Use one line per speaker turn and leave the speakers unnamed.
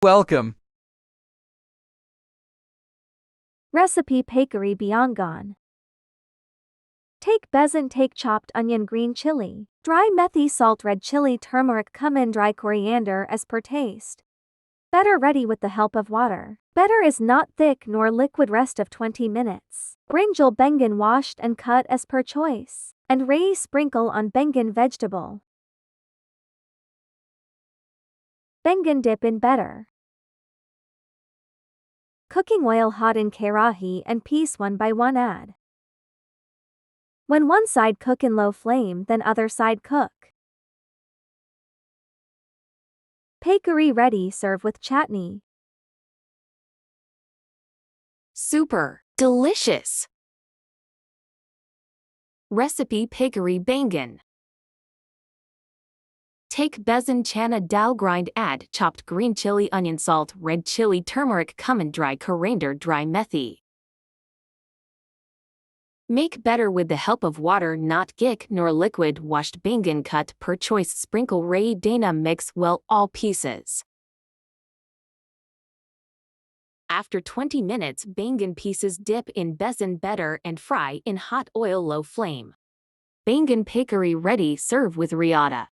Welcome.
Recipe Pakory Biangan. Take besan, take chopped onion, green chili, dry methi, salt, red chili, turmeric, cumin, dry coriander as per taste. Batter ready with the help of water. Batter is not thick nor liquid. Rest of 20 minutes. Brinjal Bengan washed and cut as per choice. And rai sprinkle on Bengan vegetable. Bengan dip in batter. Cooking oil hot in karahi and piece one by one add. When one side cook in low flame, then other side cook. Pakory ready. Serve with chutney.
Super delicious. Recipe Pakory Bangan. Take besan chana dal, grind, add chopped green chili, onion, salt, red chili, turmeric, cumin, dry coriander, dry methi. Make batter with the help of water, not thick nor liquid. Washed bangan cut per choice. Sprinkle rai dana, mix well all pieces. After 20 minutes, bangan pieces dip in besan batter and fry in hot oil, low flame. Bangan Pakory ready. Serve with riata.